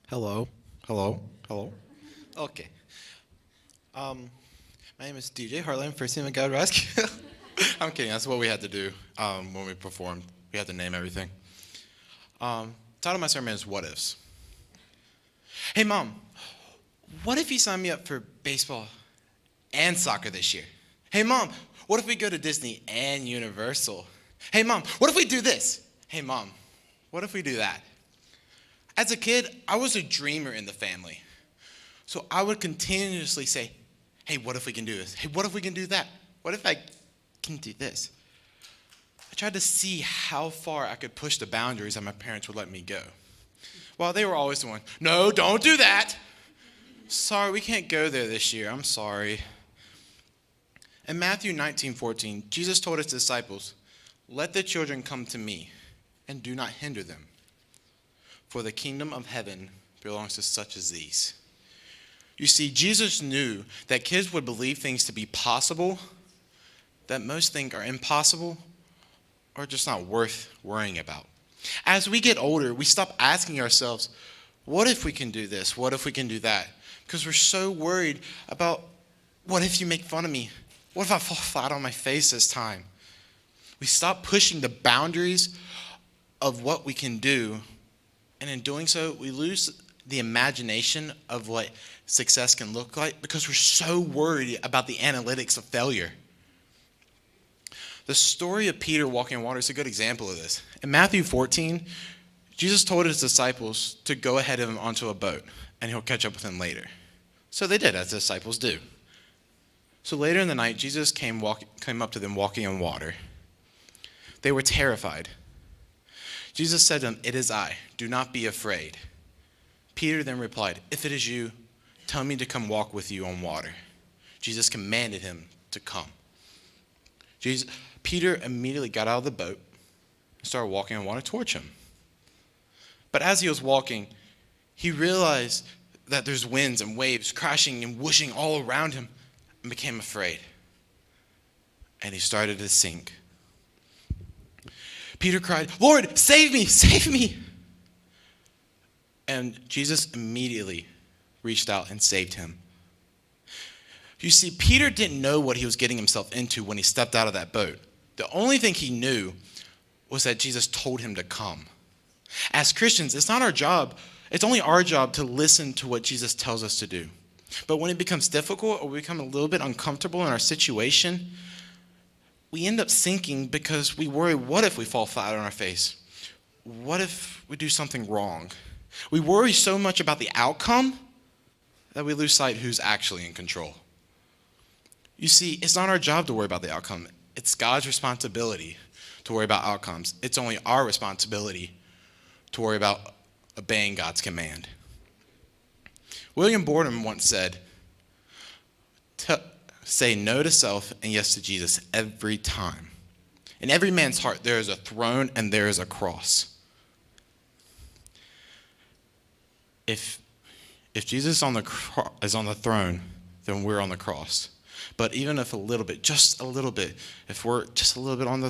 Hello, hello. Okay. My name is DJ Hartline, first name of God Rescue. I'm kidding. That's what we had to do when we performed. We had to name everything. Title of my sermon is What Ifs. Hey, Mom, what if you sign me up for baseball and soccer this year? Hey, Mom, what if we go to Disney and Universal? Hey, Mom, what if we do this? Hey, Mom, what if we do that? As a kid, I was a dreamer in the family. So I would continuously say, hey, what if we can do this? Hey, what if we can do that? What if I can do this? I tried to see how far I could push the boundaries that my parents would let me go. Well, they were always the one, no, don't do that. Sorry, we can't go there this year. I'm sorry. In Matthew 19:14, Jesus told his disciples, let the children come to me and do not hinder them. For the kingdom of heaven belongs to such as these. You see, Jesus knew that kids would believe things to be possible that most think are impossible or just not worth worrying about. As we get older, we stop asking ourselves, what if we can do this? What if we can do that? Because we're so worried about, what if you make fun of me? What if I fall flat on my face this time? We stop pushing the boundaries of what we can do. And in doing so, we lose the imagination of what success can look like because we're so worried about the analytics of failure. The story of Peter walking on water is a good example of this. In Matthew 14, Jesus told his disciples to go ahead of him onto a boat, and he'll catch up with them later. So they did, as the disciples do. So later in the night, Jesus came up to them walking on water. They were terrified. Jesus said to them, it is I, do not be afraid. Peter then replied, if it is you, tell me to come walk with you on water. Jesus commanded him to come. Peter immediately got out of the boat and started walking on water towards him. But as he was walking, he realized that there's winds and waves crashing and whooshing all around him and became afraid. And he started to sink. Peter cried, Lord, save me, save me. And Jesus immediately reached out and saved him. You see, Peter didn't know what he was getting himself into when he stepped out of that boat. The only thing he knew was that Jesus told him to come. As Christians, it's not our job. It's only our job to listen to what Jesus tells us to do. But when it becomes difficult or we become a little bit uncomfortable in our situation, we end up sinking because we worry, what if we fall flat on our face? What if we do something wrong? We worry so much about the outcome that we lose sight who's actually in control. You see, it's not our job to worry about the outcome. It's God's responsibility to worry about outcomes. It's only our responsibility to worry about obeying God's command. William Boredom once said, say no to self and yes to Jesus every time. In every man's heart, there is a throne and there is a cross. If Jesus is on the throne, then we're on the cross. But even if a little bit, just a little bit, if we're just a little bit on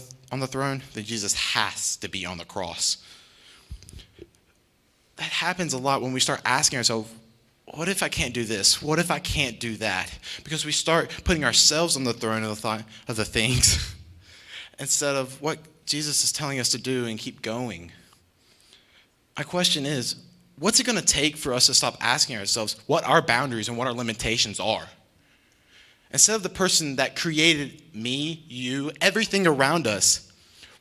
the throne, then Jesus has to be on the cross. That happens a lot when we start asking ourselves, what if I can't do this? What if I can't do that? Because we start putting ourselves on the throne of the things instead of what Jesus is telling us to do and keep going. My question is, what's it going to take for us to stop asking ourselves what our boundaries and what our limitations are? Instead of the person that created me, you, everything around us,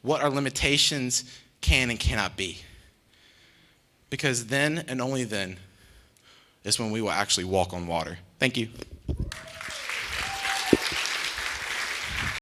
what our limitations can and cannot be. Because then and only then is when we will actually walk on water. Thank you.